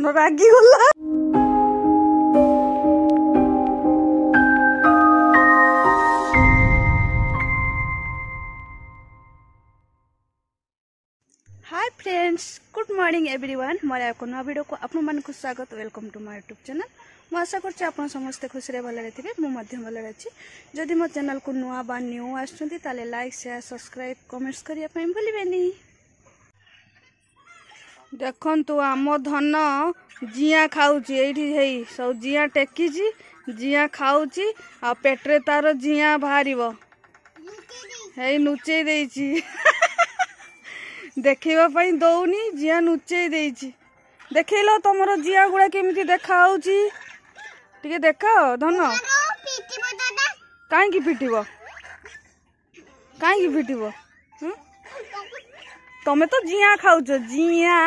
धन रागी गला। Hi friends, good morning everyone. मोर एक नया वीडियो को आपण मान को स्वागत। Welcome to my YouTube channel. मु आशा करछि आपण समस्त खुशी रे भले थे। मु मध्यम भले अछि। जदि मो चैनल को नुआ बा न्यू आछंती ताले लाइक शेयर सब्सक्राइब कमेंट्स करिया पई भूलिबेनी। देखंतु आमो धन जिया खाउची एठी हेई सब जिया टेकीची जिया खाउची आ पेटरे तार जिया बाहरिबो हेई नुचेई देइची देखिबा पई दउनी जिया नुचेई देइची। देखैलो तमरो जिया गुडा केमिति देखा होउची टिके देखाओ धन। काई की पिटिबो काई की पिटिबो तमे तो जिया खाउछ जिया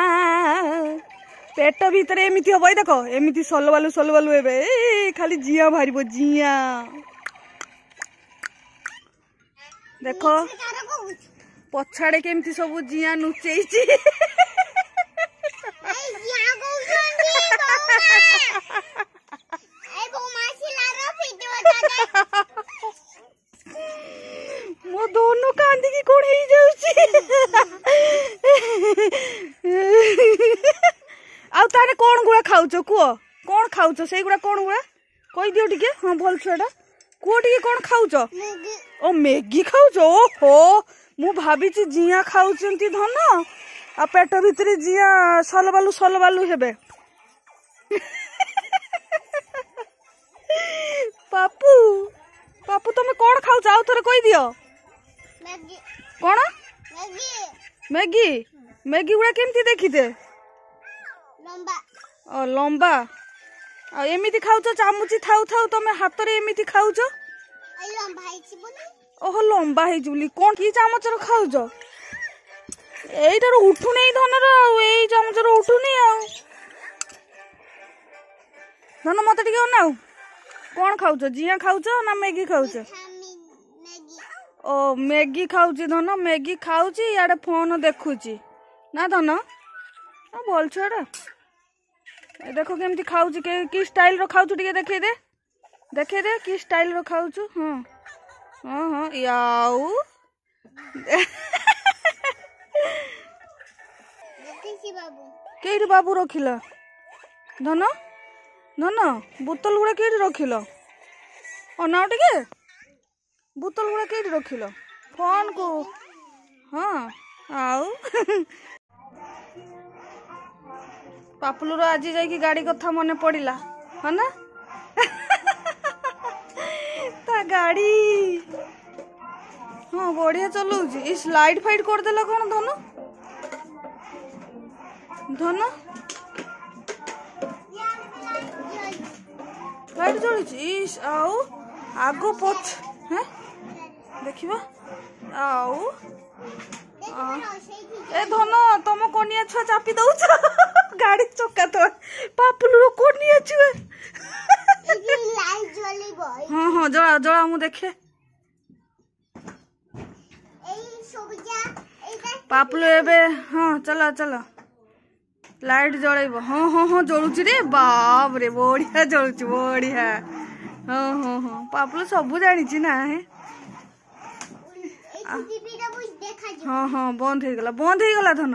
पेट भीतर एमिति हबई देखो एमिति सलबालू एबे खाली जिया भारिबो जिया देखो पछाड़े केमती सब जिया नुचेइची मो दोनों कांदी की कोण ही जाउची आ ताने कोण गुड़ा खाउछ कुओ कोण खाउछ सेई गुड़ा कोण गुड़ा कहि दियो टिके। हां भल छुआडा कुओ टिके कोण खाउछ ओ मैगी खाउछ। ओहो मु भाभी ची जिया खाउचंती धन आ पेट भीतर जिया सलबालू हेबे पापू पापू तुम कौन खाऊ आउ थोड़े कही दियो कौन मैगी मैगी गुड़ा केमती देखीते लंबा आ एमिति खाउछ चामुची थाउ थाउ तुम हाथ रे एमिति खाउछ ओहो लंबा है जुली कौन की चामच रो खाउछ एइटार उठु नै धनर एई चामच रो उठु नै आ धन मते टिके ओनाउ कौन खाउछ जिया खाउछ ना मैगी खाउछ ओ मैगी खाउची धन मैगी खाउची याडे फोन देखुची ना धन आ बोल छुआडा ए देखो केमती खाउची के की स्टाइल रो खाउछु टिके देखे दे की स्टाइल रो खाउछु। हां हां हां याऊ केडी बाबू रखिला धन धन बोतल गुड़ा केडी रखिला अनाउ टिके बोतल गुड़ा केडी रखिला फोन को। हाँ आउ पापुलुर आज जाई गाड़ी कथा मने पड़िला है ना ता गाड़ी हाँ बढ़िया चलाउची इस लाइट फाइट कर देला कोन धन धन लाइट जळुची इस आउ आगो पछ हैं देखिबा आउ ए धन तुम कोनिया छुआ चापी दउछ गाड़ी चक्का तो पापुलुर कोनिया छुआ लाइट जलिबो। हां हां जळा जळा मु देखे पापुलु एबे। हाँ चला चला लाइट जळैब। हाँ हाँ हाँ जळुची रे बाप रे बढ़िया जळुची बढ़िया। हाँ हाँ हाँ पापुलु सब जानिची ना है। हाँ हाँ बंद हो गला धन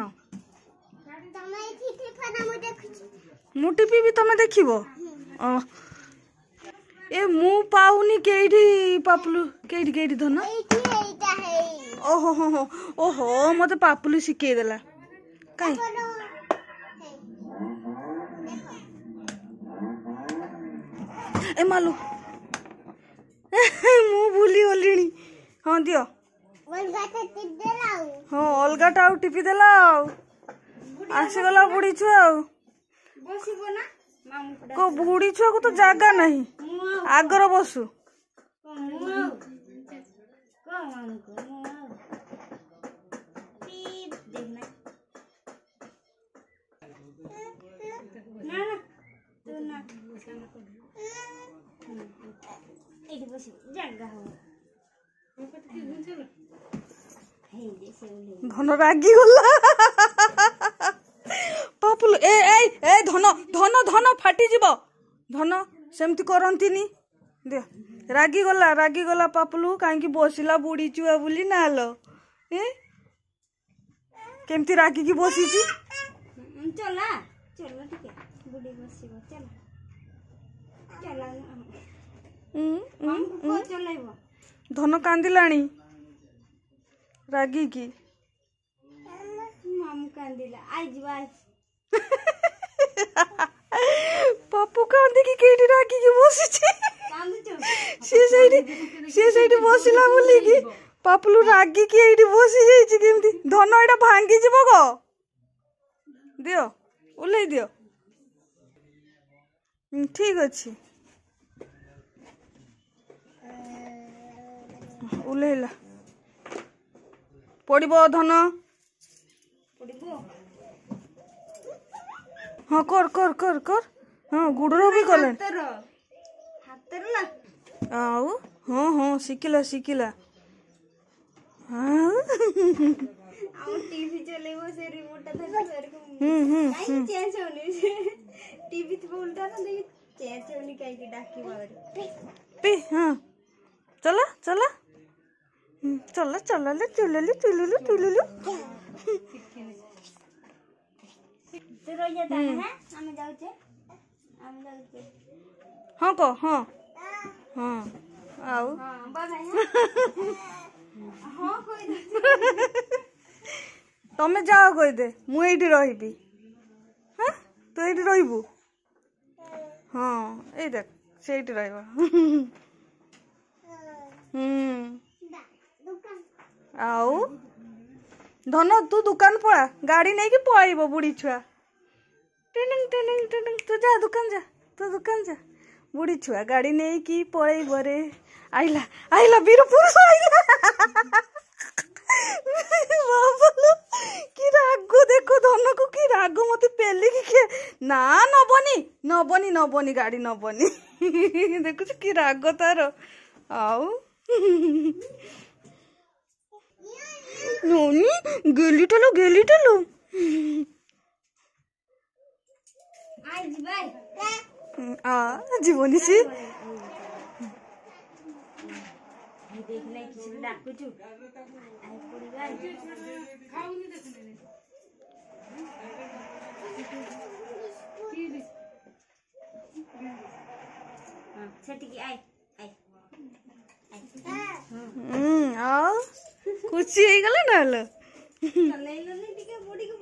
मु टीवी भी तमे देखिबो ए मु पाउनी केडी पापुलु केडी धन ओहो हो हो ओहो मते पापुलु सिके देला काई ए मालू मु भूली गलिनी। हाँ दियो हाँ अलगा टाउ टिपी देला आसीगला बुढ़ी छुआ को बुढ़ी छुआ को तो जागा नहीं आगर बसु धन रागी गला पापुलु ए ए ए धन धन धन फाटी जीव धन सेमती करंतीनी दे रागी गला पापुलु काहे बसिला बुढ़ी चुआ बुली नाल ए केमती रागी की बसी चला चलो ठीक है बुढ़ी बसिबो चल चला हमको चलाइबो धन कांदिलाणी रागी की मामू कांदिला आई जीवा पप्पू कांदी की केटी रागी की बसी कांदुचो से सैठी बसिला बोली की पापुलु रागी की एठी बसी जाइछि केमती धन एटा भांगी जीवो गो दियो उल्लै दियो ठीक अछि उल्लैला पड़िबो धन पड़िबो हाँ कर कर कर कर हाँ गुड़रो भी कले हातर ला आउ हाँ हाँ शिकिला शिकिला हाँ आउ टीवी चलेबो से रिमोट धरि सर को चेंज होनी टीवी तो उल्टा ना देखि चेंज होनी काई की डाकी बारी पी हाँ चला चला चला चला ले चुललु चुललु चुललु तो रोज जाता है हम जाउचे हाँ को हाँ हाँ आउ हां बाबा हां कोई दे तमे जाओ कोई दे मु एठी रहिबी हां तू एठी रहिबू हाँ ए देख सेठी रहबा आउ धन तू दुकान पड़ा गाड़ी नहीं कि पळाइबो बुढ़ी छुआ टिनिंग टिनिंग टिनिंग तू जा दुकान जा बुढ़ी छुआ गाड़ी नहीं कि पळाइबो रे आइला आइला वीर पुरुष आइला बाबलो कि रागो देखो धन को कि रागो मते पेली कि ना नबनी नबनी नबनी गाड़ी नबनी देखु कि रागो तार आउ नोनी गेली टलो आई जीवाई आ जीवनी सी देख नहीं किसी डाकू छु आई पूरी गाय खाऊंगी देखने हां छटी की आई आ खुशी हो गला नाल नहीं नहीं टिके बॉडी को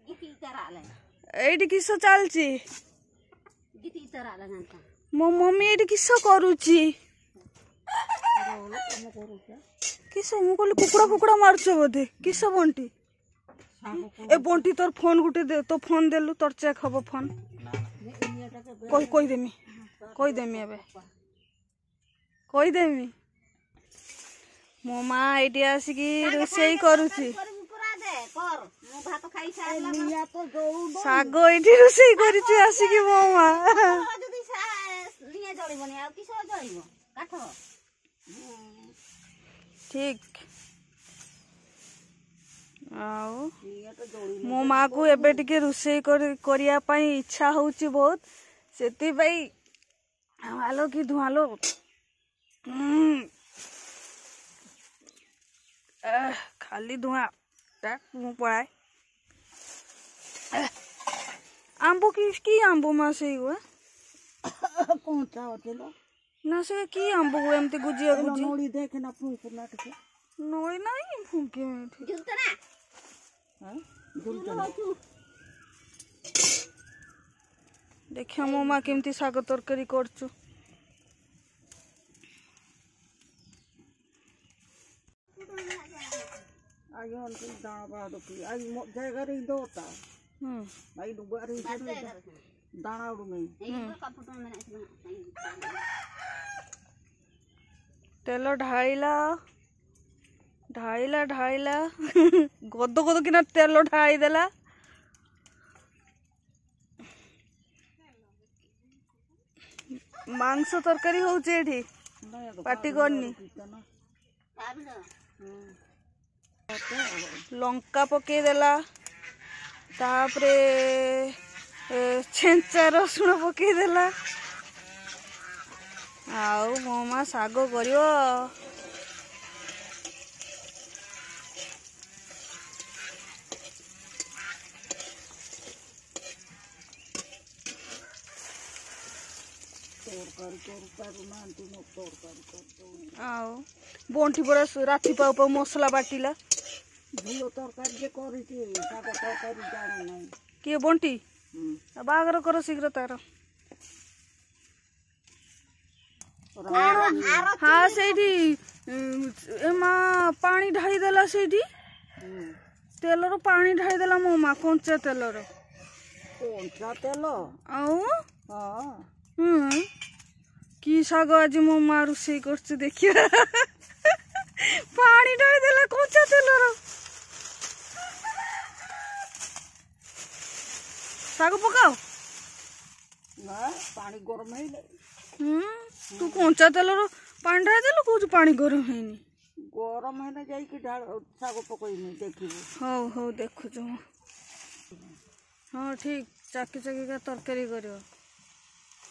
गीती तरह ले एडी किसो चलची गीती तरह ले जानता मो मम्मी एडी किसो करूची किसो मु कहली कुकुड़ा कुकुड़ा मारछ बोधे किसो बंटी ए बंटी तोर फोन गुटे दे तो फोन देलु तोर चेक हबो फोन कोई देमी एबे कोई देमी मो माँ एटी आसिकी रोसई करूची साग एटी रोसई करूची आसिकी मो माँ ठीक आओ मो माँ को एबे टिके रोसई करिया पई इच्छा होउची बहुत सेति पई आलो की धुआलो खाली धुआं मुँह पड़ाए आंबो की आंबो माँ से हुआ कौन सा होटल ना से की आंबो हुआ एमती गुजिया गुजी नोड़ी देखे ना फूंक नाट के नोई नहीं फूंके में ठीक जुलतना हां जुलतना देखियो मो माँ केमती साग तरकारी करछु आई हन के दाना बा दो की आई जगह रे दोता आई दुबार रे दाना उड़ में तेल ढाईला ढाईला ढाईला गद गद किना तेल ढाई देला मांस तरकारी होउचे एठी पाटी करनी लंका पके देला तापरे छेंचा रसुण पकईदेला आउ मो माँ शाग कर बंटी परा राति पाऊ पाऊ मसला बाटिला किए बंटी बागर कर शीघ्र तार हाँ से माँ पानी ढाई देला से तेलर पानी ढाई देला मो माँ कंचा तेलर कि शाग आज मो माँ रोषे कर देखिए पानी ढाई देला कंचा तेलर शाग पकाओ ना पानी गरम है तू कंचा तेलर पानी ढाई देलु कौच पानी गरम है गरम है ना जाइए शाग पकईनी देखिए हौ हौ देखुच हाँ ठीक चाकी चाकी का तरकारी कर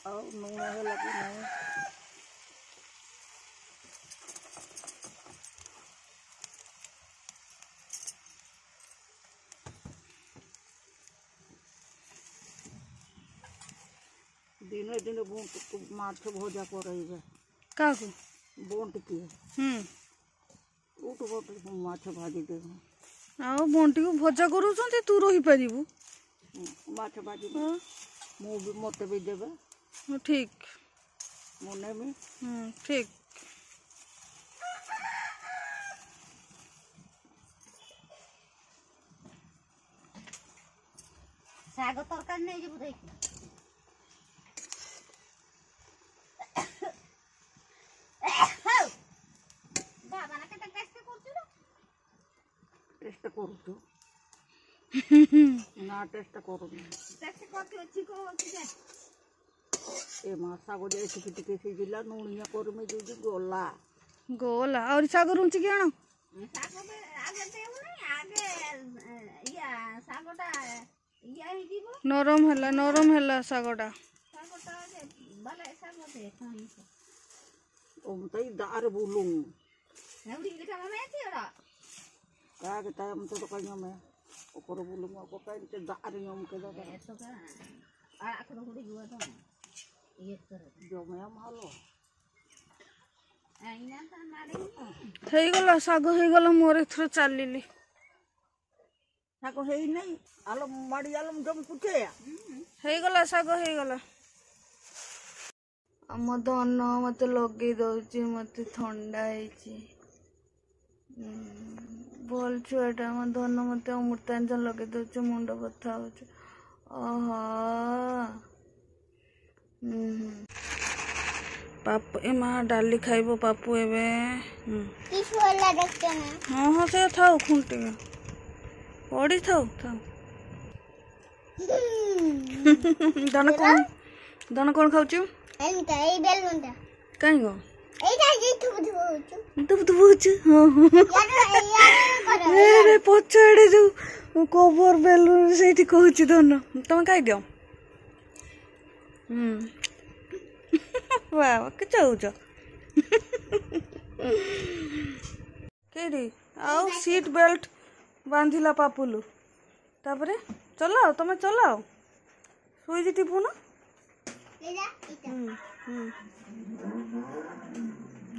लुण है कि नहीं दिने दिने बोट माछ भजा कर का बोट किए उठ बोट माछ भाजी दे बंटी को भजा करूँ तू रही पारू माछ भाजी मत भी देवे ठीक मुने में ठीक शाग तरकारी नहीं जीव देख टेस्ट करू ना टेस्ट करू ए माँ शाग जाए टिके सीझिला नुणिया कर में जो गला गोला और शाग रुचि कि आण नरम है शागटा दार बुलूं का के टाइम तो कहीं में ऊपर बुलूं को कहीं से दार यम के दादा आखिर हुड़ी हुआ तो ये कर जो मैं मालो आईना तो मारे થઈ ગଲା શાଗ થઈ ગଲା મોર એથરો ચાલીલી शाग है नहीं आलम माड़ी आलम जम पूछे થઈ ગଲା શાଗ થઈ ગଲା ଆମ ଧନ ମତେ ଲଗେଇ ଦଉଛି ମତେ ଥଣ୍ଡା ହେଇଛି ଭଲ ଛୁଆଟା ଆମ ଧନ ମତେ ଅମୃତାଞ୍ଜନ ଲଗେଇ ଦଉଛି ମୁଣ୍ଡ ବଥା ହଉଛି ଓହୋ पापू ए माँ डाली खाइब पापू एबे हाँ हाँ से थाऊ खुंटे पड़ी थाऊ थाऊ दाना कौन खाऊचु कहीं गो रे पछाड़े जो कवर बेलून से कहूँ धन तुम खाई दियो वाह के चाहूच केडी आउ सीट बेल्ट बांधिला पापुलु तापरे चलाओ तमे चलाओ सुई टिपुन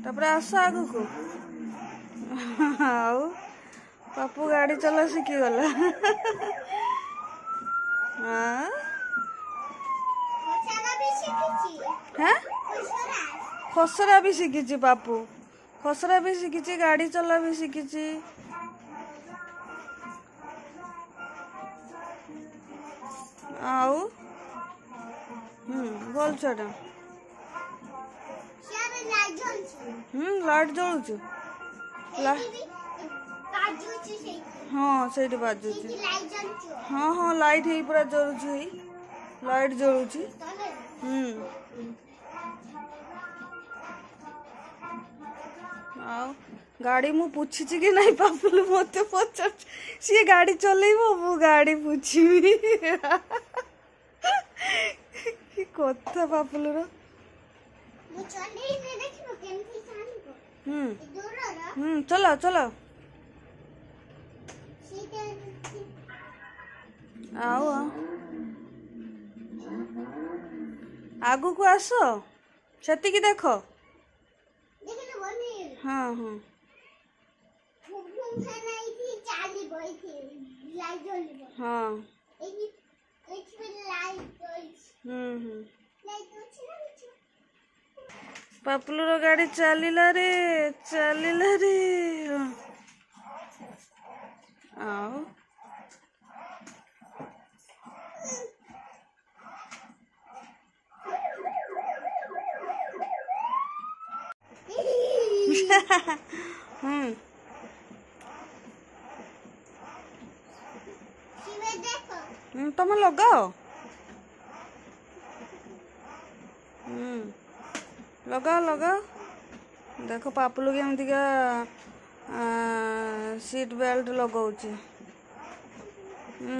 तापरे आस आगु को आउ पापू गाड़ी चला शिखी गला हाँ हाँ खसरा भी शिखी पापू खसरा भी शिखी गाड़ी चला भी शिखी आउ भल छुआटा लाइट जलुचु हाँ से बाजु हाँ हाँ लाइट है पूरा जलुचु लाइट जलुचु आउ गाड़ी मु पूछी कि नहीं पापुल मत पचार सी गाड़ी चल मु गाड़ी पूछी କଥା ପାପୁଲର। ଚଲାଅ ଚଲାଅ। ଆଉ ଆଗକୁ ଆସ, ସେତିକି ଦେଖ। ହଁ ହଁ ହଁ ପାପୁଲର ଗାଡି ଚାଲିଲା ରେ ଚାଲିଲା ରେ। ଆଉ ତମେ ଲଗାଅ। ଲଗାଅ ଲଗାଅ। ଦେଖ ପାପୁଲୁ କେମିତିକା ସିଟ୍ ବେଲ୍ଟ ଲଗାଉଛି।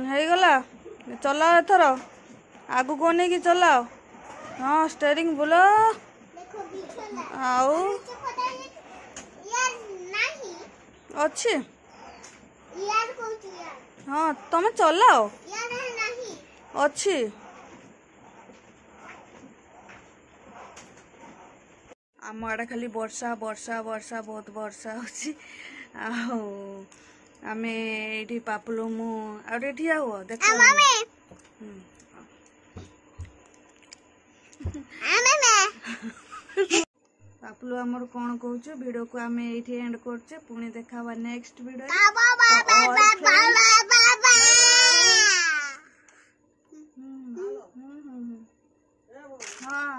ହେଇଗଲା, ଚଲାଅ ଏଥର। ଆଗକୁ ଅନେଇକି ଚଲାଅ। ହଁ ଷ୍ଟେରିଂ ବୁଲାଅ। ଆଉ ଅଛି। ହଁ ତମେ ଚଲାଅ। ଅଛି। ଆମ ଆଡ଼େ ଖାଲି ବର୍ଷା ବର୍ଷା ବର୍ଷା, ବହୁତ ବର୍ଷା ହଉଛି। ଆଉ ଆମେ ଏଇଠି ପାପୁଲୁ ମୁଁ ଆଉ ଟିକେ ଠିଆ ହୁଅ, ଦେଖ। ପାପୁଲୁ ଆମର କଣ କହୁଛୁ? ଭିଡ଼ିଓକୁ ଆମେ ଏଇଠି ଏଣ୍ଡ କରୁଛେ। ପୁଣି ଦେଖା ହବା ନେକ୍ସଟ ଭିଡ଼ିଓ। ହଁ।